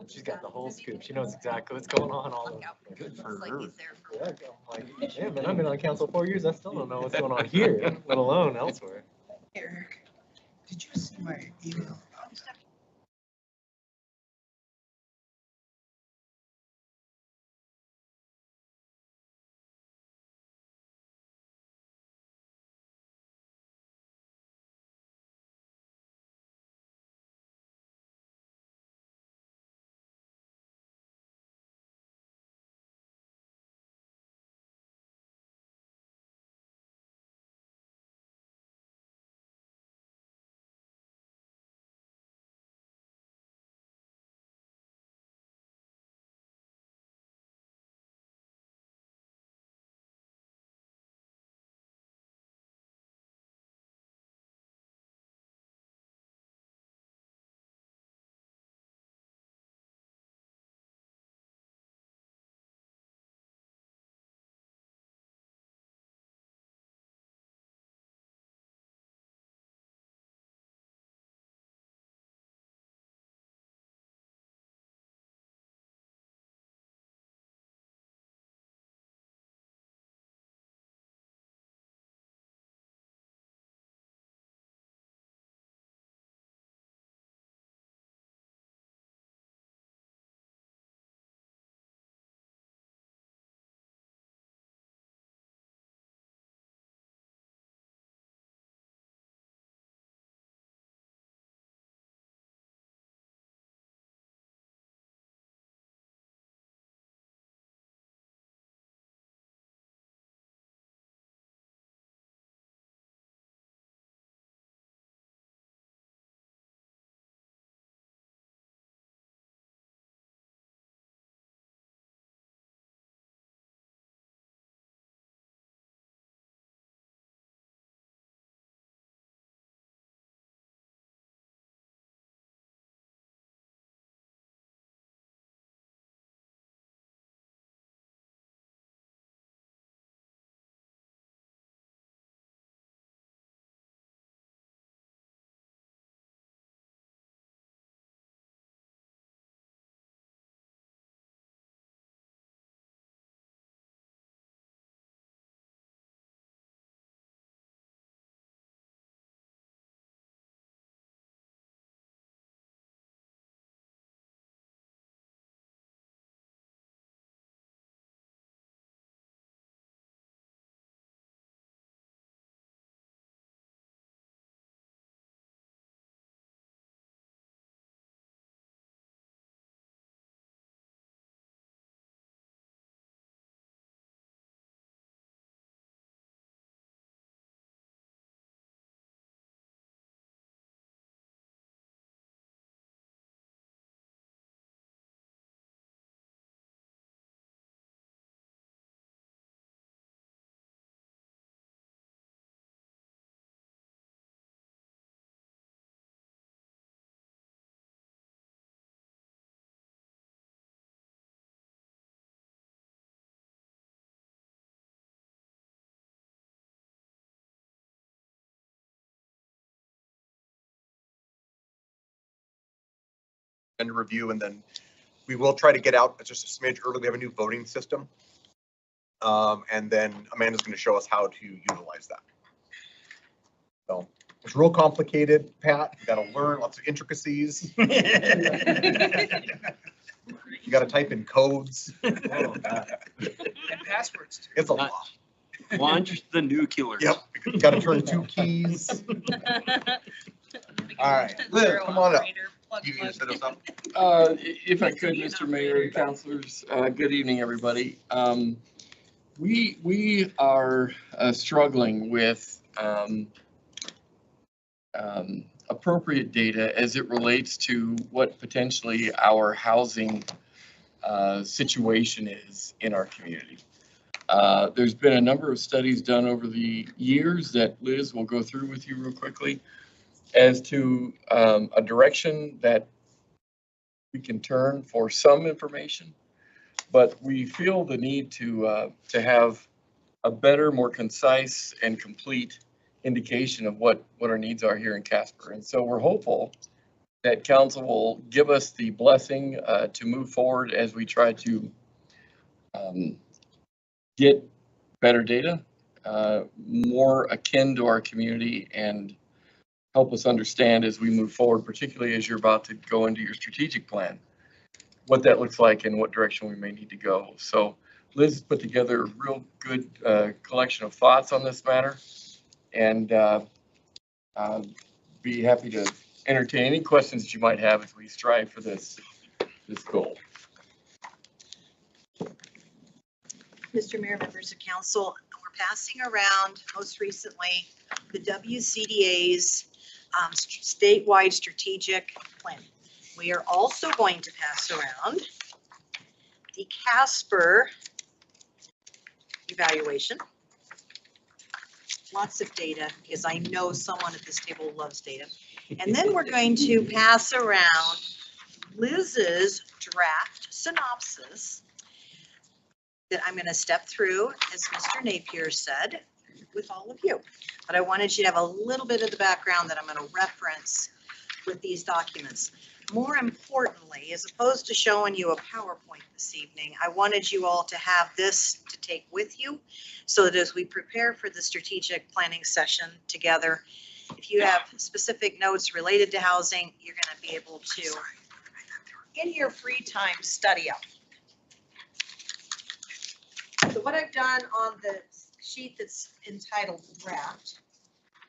She's got the whole scoop. She knows exactly what's going on all over. Good for Like her. he's there for I'm like, yeah, man, I've been on council 4 years. I still don't know what's going on here, let alone elsewhere. Eric, did you see my email? And review, and then we will try to get out just a smidge early. We have a new voting system. And then Amanda's going to show us how to utilize that. So it's real complicated, Pat. You got to learn lots of intricacies. You got to type in codes. And passwords too. It's a lot. Launch the nuclear. Yep. You got to turn 2 keys. All right, Liz, come on up. You need to set us up. If I could, Mr. Mayor and councilors, good evening, everybody. We are struggling with appropriate data as it relates to what potentially our housing situation is in our community. There's been a number of studies done over the years that Liz will go through with you real quickly as to a direction that we can turn for some information, but we feel the need to have a better, more concise and complete indication of what our needs are here in Casper. And so we're hopeful that council will give us the blessing to move forward as we try to get better data, more akin to our community, and help us understand as we move forward, particularly as you're about to go into your strategic plan, what that looks like and what direction we may need to go. So Liz has put together a real good collection of thoughts on this matter, and be happy to entertain any questions that you might have as we strive for this goal. Mr. Mayor, members of council, we're passing around most recently the WCDA's statewide strategic plan. We are also going to pass around the Casper evaluation. Lots of data, because I know someone at this table loves data. And then we're going to pass around Liz's draft synopsis that I'm going to step through, as Mr. Napier said, with all of you. But I wanted you to have a little bit of the background that I'm going to reference with these documents. More importantly, as opposed to showing you a PowerPoint this evening, I wanted you all to have this to take with you so that as we prepare for the strategic planning session together, if you have specific notes related to housing, you're going to be able to, in your free time, study up. So what I've done on the sheet that's entitled draft,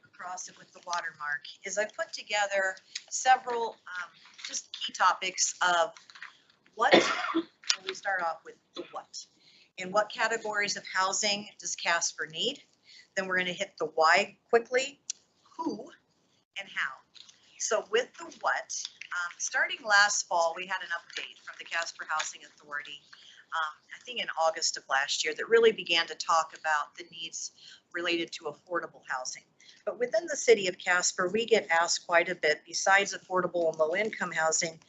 across it with the watermark, is I put together several just key topics of what, and we start off with the what. In what categories of housing does Casper need? Then we're going to hit the why quickly, who, and how. So with the what, starting last fall, we had an update from the Casper Housing Authority, I think in August of last year, that really began to talk about the needs related to affordable housing. But within the city of Casper, we get asked quite a bit, besides affordable and low-income housing,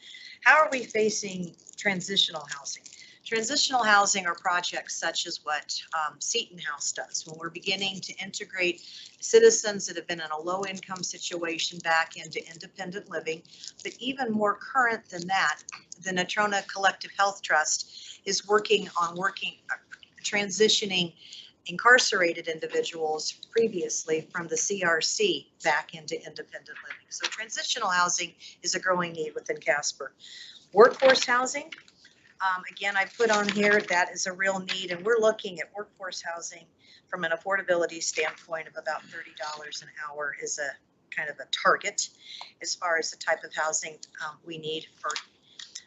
how are we facing transitional housing? Transitional housing are projects such as what Seton House does, when we're beginning to integrate citizens that have been in a low-income situation back into independent living. But even more current than that, the Natrona Collective Health Trust is working on transitioning incarcerated individuals previously from the CRC back into independent living. So transitional housing is a growing need within Casper. Workforce housing, again, I put on here that is a real need, and we're looking at workforce housing from an affordability standpoint of about $30 an hour is a kind of a target as far as the type of housing we need for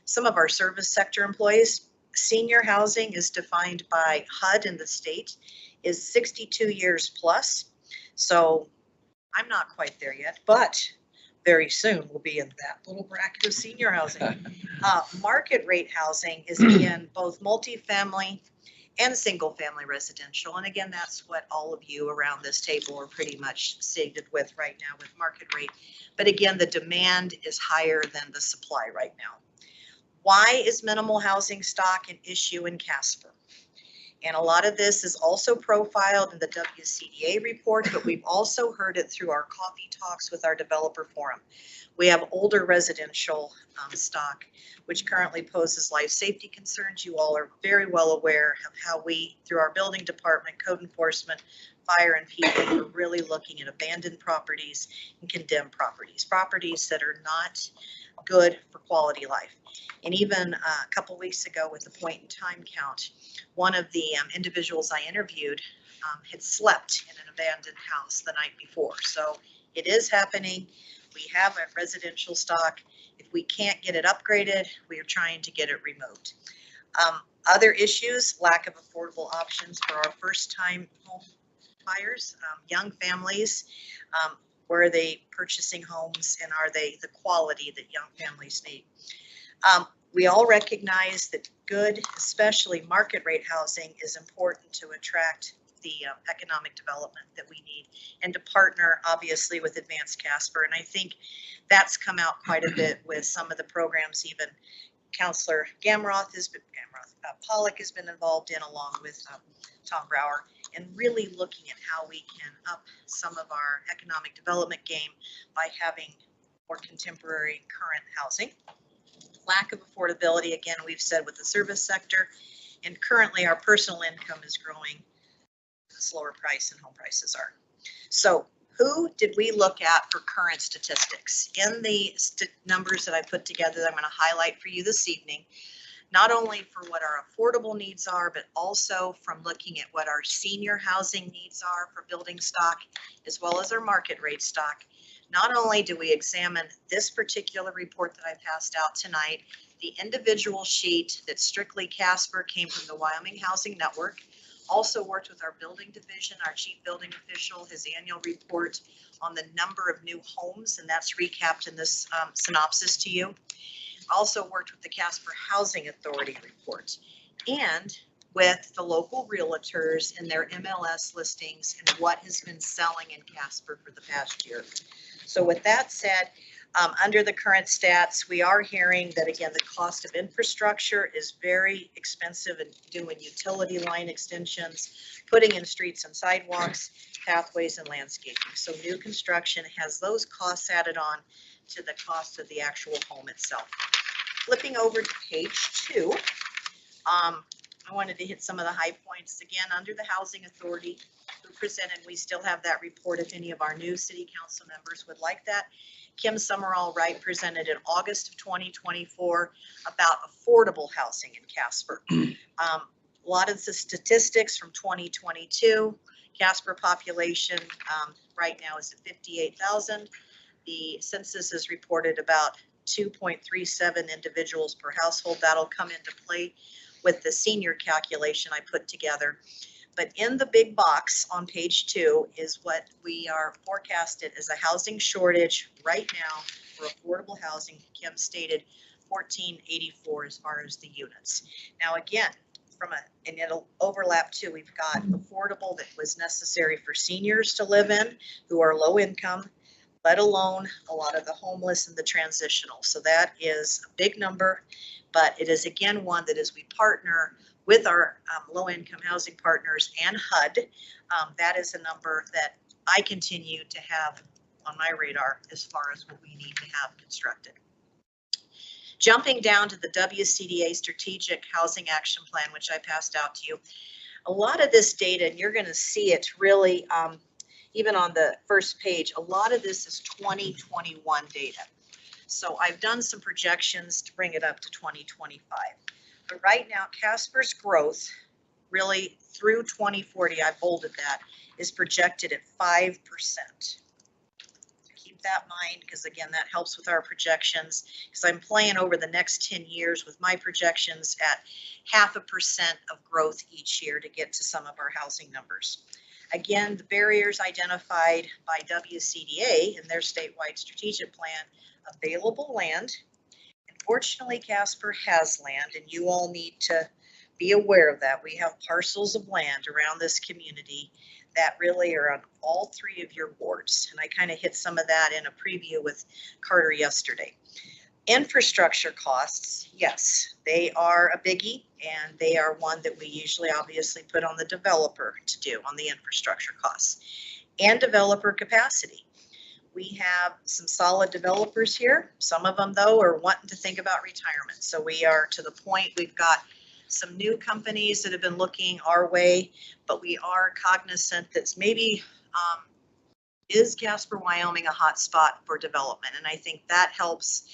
some of our service sector employees. Senior housing is defined by HUD in the state is 62 years plus. So I'm not quite there yet, but very soon we'll be in that little bracket of senior housing. Market rate housing is again both multifamily and single family residential. And again, that's what all of you around this table are pretty much sated with right now with market rate. But again, the demand is higher than the supply right now. Why is minimal housing stock an issue in Casper? And a lot of this is also profiled in the WCDA report, but we've also heard it through our coffee talks with our developer forum. We have older residential stock, which currently poses life safety concerns. You all are very well aware of how we, through our building department, code enforcement, fire and PD, are really looking at abandoned properties and condemned properties, properties that are not good for quality life. And even a couple weeks ago with the point in time count, one of the individuals I interviewed had slept in an abandoned house the night before. So it is happening. We have a residential stock. If we can't get it upgraded, we are trying to get it removed. Other issues, lack of affordable options for our first time home buyers, young families. Where are they purchasing homes, and are they the quality that young families need? We all recognize that good, especially market rate housing, is important to attract the economic development that we need, and to partner obviously with Advanced Casper. And I think that's come out quite a bit with some of the programs even Counselor Gamroth Pollock has been involved in, along with Tom Brower, and really looking at how we can up some of our economic development game by having more contemporary current housing. Lack of affordability, again, we've said with the service sector, and currently our personal income is growing at a slower price than home prices are. So who did we look at for current statistics? In the numbers that I put together that I'm going to highlight for you this evening, not only for what our affordable needs are, but also from looking at what our senior housing needs are for building stock, as well as our market rate stock. Not only do we examine this particular report that I passed out tonight, the individual sheet that strictly Casper came from the Wyoming Housing Network, also worked with our building division, our chief building official, his annual report on the number of new homes, and that's recapped in this synopsis to you. Also worked with the Casper Housing Authority report and with the local realtors and their MLS listings and what has been selling in Casper for the past year. So with that said, under the current stats, we are hearing that, again, the cost of infrastructure is very expensive in doing utility line extensions, putting in streets and sidewalks, pathways, and landscaping. So new construction has those costs added on to the cost of the actual home itself. Flipping over to page 2, I wanted to hit some of the high points. Again, under the Housing Authority, who presented, we still have that report if any of our new city council members would like that. Kim Summerall Wright presented in August of 2024 about affordable housing in Casper. A lot of the statistics from 2022, Casper population right now is at 58,000. The census has reported about 2.37 individuals per household. That'll come into play with the senior calculation I put together. But in the big box on page 2 is what we are forecasted as a housing shortage right now for affordable housing. Kim stated 1484 as far as the units. Now again, and it'll overlap too, we've got affordable that was necessary for seniors to live in who are low income, let alone a lot of the homeless and the transitional. So that is a big number, but it is again one that as we partner with our low-income housing partners and HUD, that is a number that I continue to have on my radar as far as what we need to have constructed. Jumping down to the WCDA Strategic Housing Action Plan, which I passed out to you, a lot of this data, and you're going to see it really, even on the first page, a lot of this is 2021 data. So I've done some projections to bring it up to 2025. But right now, Casper's growth, really through 2040, I bolded that, is projected at 5%. So keep that in mind, because again, that helps with our projections, because I'm playing over the next 10 years with my projections at 0.5% of growth each year to get to some of our housing numbers. Again, the barriers identified by WCDA in their statewide strategic plan: available land. Fortunately, Casper has land, and you all need to be aware of that. We have parcels of land around this community that really are on all 3 of your wards. And I kind of hit some of that in a preview with Carter yesterday. Infrastructure costs, yes, they are a biggie, and they are one that we usually obviously put on the developer to do on the infrastructure costs. And developer capacity. We have some solid developers here. Some of them, though, are wanting to think about retirement. So we are to the point, we've got some new companies that have been looking our way, but we are cognizant that maybe is Casper, Wyoming a hot spot for development? And I think that helps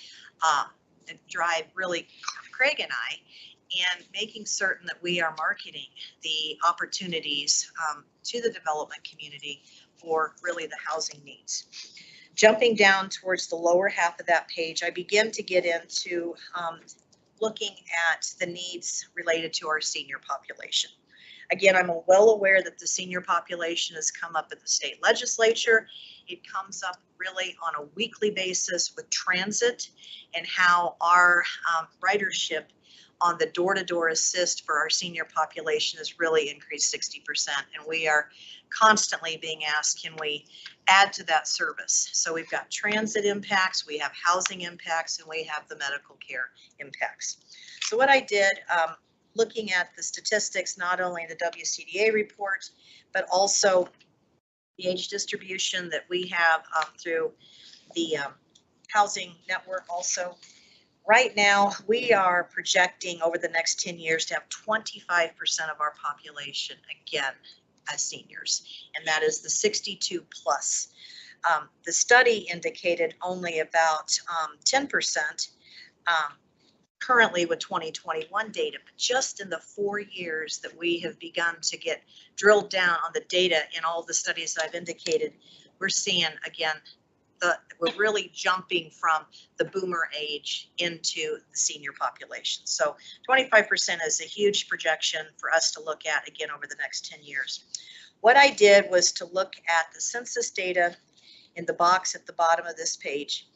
drive really Craig and I in making certain that we are marketing the opportunities to the development community for really the housing needs. Jumping down towards the lower half of that page, I begin to get into looking at the needs related to our senior population. Again, I'm well aware that the senior population has come up at the state legislature. It comes up really on a weekly basis with transit and how our ridership on the door-to-door assist for our senior population has really increased 60%. And we are constantly being asked, can we add to that service? So we've got transit impacts, we have housing impacts, and we have the medical care impacts. So what I did, looking at the statistics, not only the WCDA report, but also the age distribution that we have through the housing network also. Right now, we are projecting over the next 10 years to have 25% of our population, again, as seniors, and that is the 62 plus. The study indicated only about 10% currently with 2021 data, but just in the 4 years that we have begun to get drilled down on the data in all the studies that I've indicated, we're seeing, again, we're really jumping from the boomer age into the senior population. So 25% is a huge projection for us to look at again over the next 10 years. What I did was to look at the census data in the box at the bottom of this page.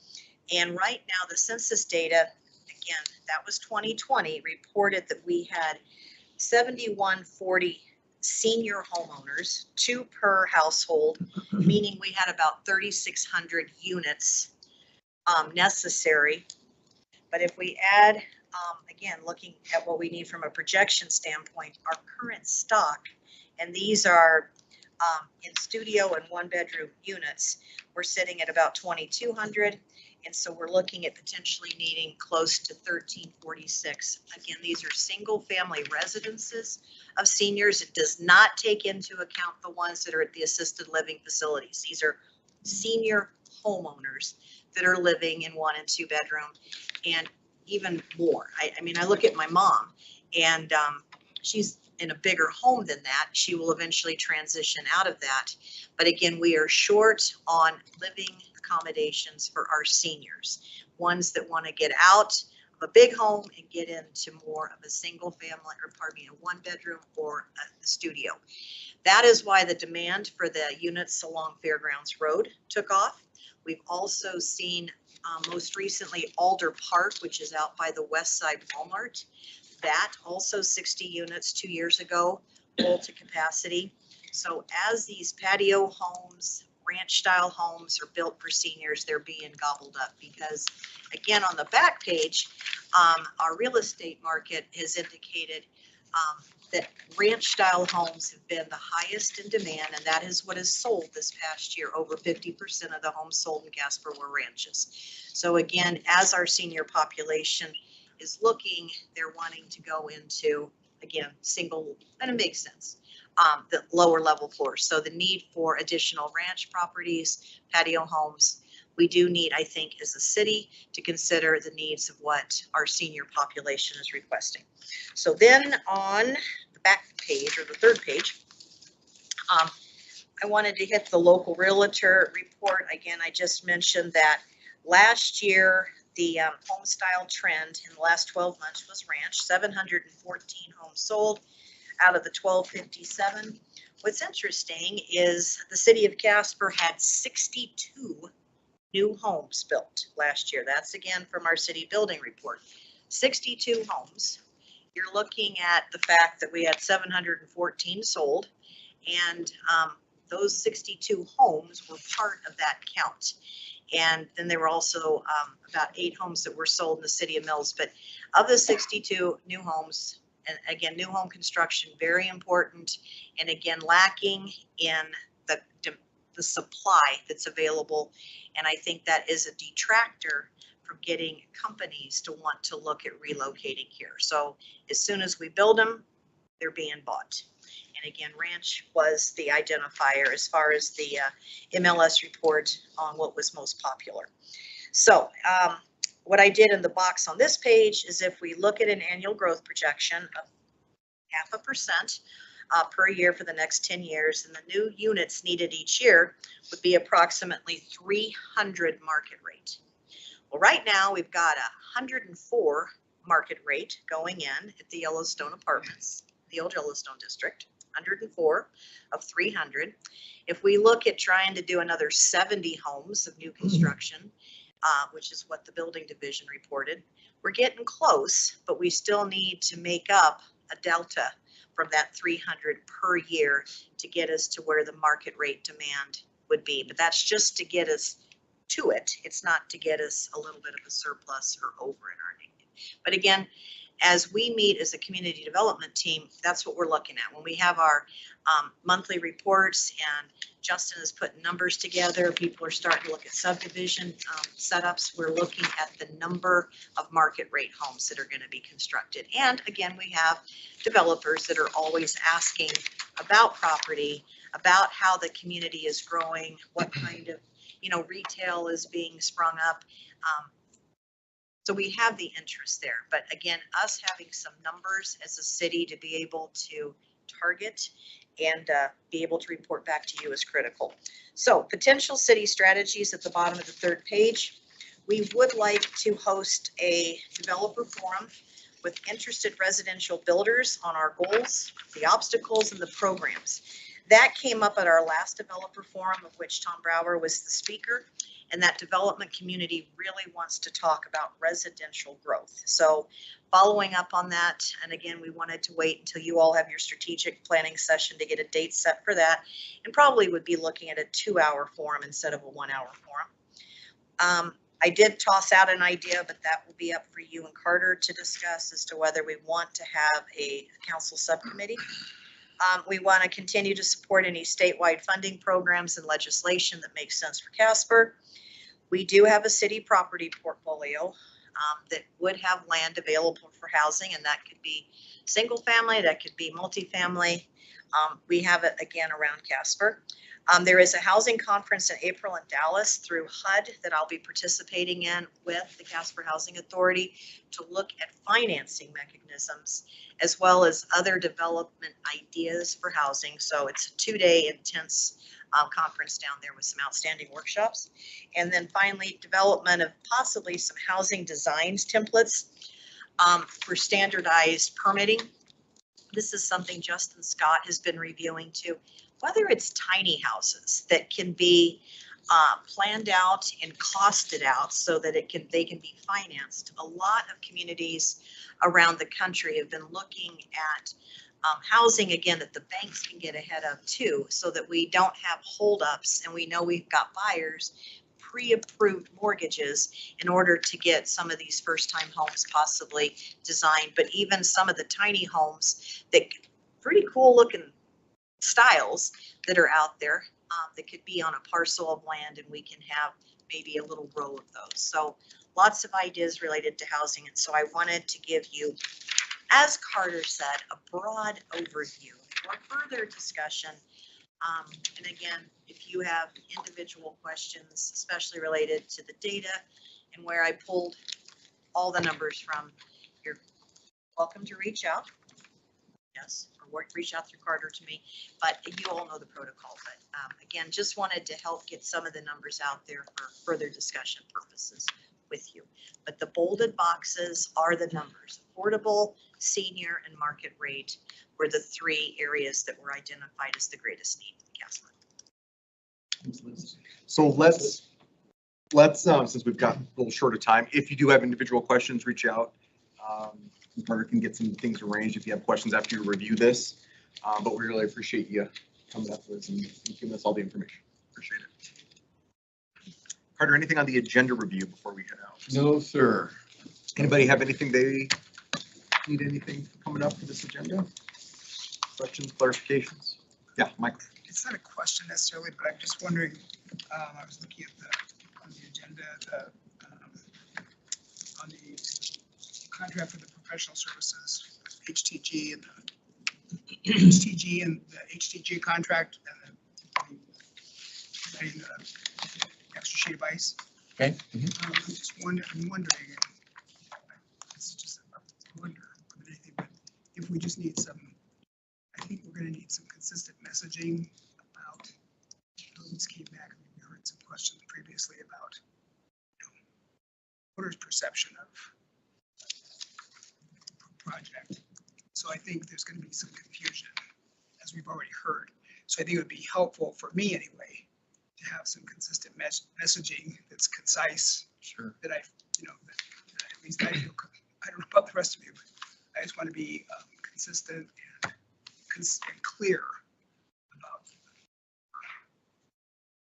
And right now the census data, again, that was 2020, reported that we had 7140 senior homeowners, 2 per household, meaning we had about 3,600 units necessary. But if we add, again, looking at what we need from a projection standpoint, our current stock, and these are in studio and 1-bedroom units, we're sitting at about 2,200. And so we're looking at potentially needing close to 1,346. Again, these are single family residences of seniors. It does not take into account the ones that are at the assisted living facilities. These are senior homeowners that are living in 1 and 2 bedroom and even more. I mean, I look at my mom and she's in a bigger home than that. She will eventually transition out of that. But again, we are short on living accommodations for our seniors, ones that want to get out of a big home and get into more of a single family, or pardon me, a 1-bedroom or a studio. That is why the demand for the units along Fairgrounds Road took off. We've also seen most recently Alder Park, which is out by the West Side Walmart. That also 60 units 2 years ago, full to capacity. So as these patio homes, ranch style homes are built for seniors, they're being gobbled up because, again, on the back page, our real estate market has indicated that ranch style homes have been the highest in demand, and that is what has sold this past year. Over 50% of the homes sold in Casper were ranches. So again, as our senior population is looking, they're wanting to go into, again, single, and it makes sense, the lower level floors. So the need for additional ranch properties, patio homes, we do need, I think, as a city to consider the needs of what our senior population is requesting. So then on the back page, or the third page, I wanted to hit the local realtor report. Again, I just mentioned that last year, the home style trend in the last 12 months was ranch, 714 homes sold out of the 1257. What's interesting is the city of Casper had 62 new homes built last year. That's again from our city building report. 62 homes. You're looking at the fact that we had 714 sold, and those 62 homes were part of that count. And then there were also about 8 homes that were sold in the city of Mills. But of the 62 new homes, and again, new home construction, very important, and again, lacking in the supply that's available. And I think that is a detractor from getting companies to want to look at relocating here. So as soon as we build them, they're being bought. And again, ranch was the identifier as far as the MLS report on what was most popular. So what I did in the box on this page is if we look at an annual growth projection of 0.5% per year for the next 10 years, and the new units needed each year would be approximately 300 market rate. Well, right now we've got 104 market rate going in at the Yellowstone Apartments, the old Yellowstone district, 104 of 300. If we look at trying to do another 70 homes of new construction, which is what the building division reported, we're getting close, but we still need to make up a delta from that 300 per year to get us to where the market rate demand would be. But that's just to get us to it. It's not to get us a little bit of a surplus or over in earning. But again, as we meet as a community development team, that's what we're looking at. When we have our monthly reports and Justin is putting numbers together, people are starting to look at subdivision setups. We're looking at the number of market rate homes that are going to be constructed. And again, we have developers that are always asking about property, about how the community is growing, what kind of, retail is being sprung up. So we have the interest there, but again, us having some numbers as a city to be able to target and be able to report back to you is critical. So potential city strategies at the bottom of the third page. We would like to host a developer forum with interested residential builders on our goals, the obstacles, and the programs. That came up at our last developer forum, of which Tom Brower was the speaker. And that development community really wants to talk about residential growth. So following up on that, and again, we wanted to wait until you all have your strategic planning session to get a date set for that, and probably would be looking at a 2-hour forum instead of a 1-hour forum. I did toss out an idea, but that will be up for you and Carter to discuss as to whether we want to have a council subcommittee. We want to continue to support any statewide funding programs and legislation that makes sense for Casper. We do have a city property portfolio that would have land available for housing, and that could be single family, that could be multifamily. We have it again around Casper. There is a housing conference in April in Dallas through HUD that I'll be participating in with the Casper Housing Authority to look at financing mechanisms as well as other development ideas for housing. So it's a 2-day intense conference down there with some outstanding workshops. And then finally, development of possibly some housing designs templates for standardized permitting. This is something Justin Scott has been reviewing too. Whether it's tiny houses that can be planned out and costed out so that they can be financed. A lot of communities around the country have been looking at housing again that the banks can get ahead of too, so that we don't have holdups and we know we've got buyers pre-approved mortgages in order to get some of these first-time homes possibly designed. But even some of the tiny homes that pretty cool looking styles that are out there that could be on a parcel of land, and we can have maybe a little row of those. So lots of ideas related to housing. And so I wanted to give you, as Carter said, a broad overview for further discussion. And again, if you have individual questions, especially related to the data and where I pulled all the numbers from, you're welcome to reach out. Yes, or reach out through Carter to me, but you all know the protocol. But again, just wanted to help get some of the numbers out there for further discussion purposes with you. But the bolded boxes are the numbers. Affordable, senior, and market rate were the 3 areas that were identified as the greatest need in Casper. So let's since we've got a little short of time, if you do have individual questions, reach out. Carter can get some things arranged if you have questions after you review this. But we really appreciate you coming up with us and giving us all the information. Appreciate it. Carter, anything on the agenda review before we head out? No, sir. Anybody have anything they need anything coming up for this agenda? Questions, clarifications? Yeah, Mike. It's not a question necessarily, but I'm just wondering, I was looking at on the agenda, on the contract for the professional services, HTG and the HTG contract and the extra sheet of ice. Okay. I'm just wondering, it's just a wonder more than anything, but if we just need some, I think we're going to need some consistent messaging about, those came back, we heard some questions previously about voters' perception of project. So I think there's going to be some confusion, as we've already heard. So I think it would be helpful for me anyway to have some consistent messaging that's concise. Sure. That I, that at least I feel, I don't know about the rest of you, but I just want to be consistent and clear about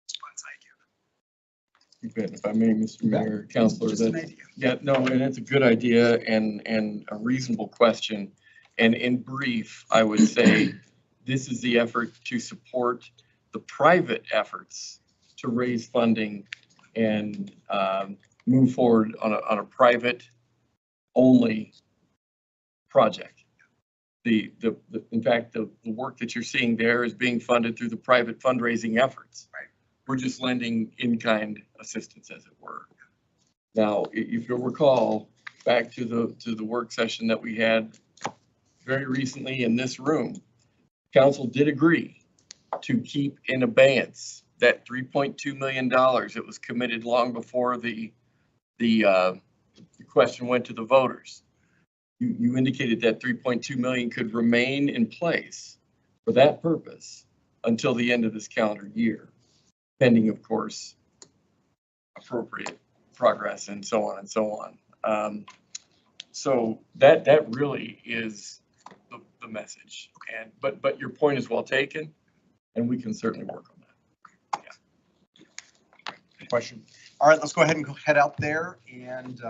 response I give. You bet. If I may, Mr. Mayor, Counselor, Just an that, idea. yeah, no, and it's a good idea and a reasonable question. And in brief, I would say this is the effort to support the private efforts to raise funding and move forward on a private only project. In fact, the work that you're seeing there is being funded through the private fundraising efforts. Right. We're just lending in-kind assistance, as it were. Now, if you'll recall, back to the work session that we had very recently in this room, council did agree to keep in abeyance that $3.2 million that was committed long before the question went to the voters. You indicated that 3.2 million could remain in place for that purpose until the end of this calendar year, pending, of course, appropriate progress and so on and so on. So that really is the message. And but your point is well taken, and we can certainly work on that. Question. All right, let's go ahead and head out there and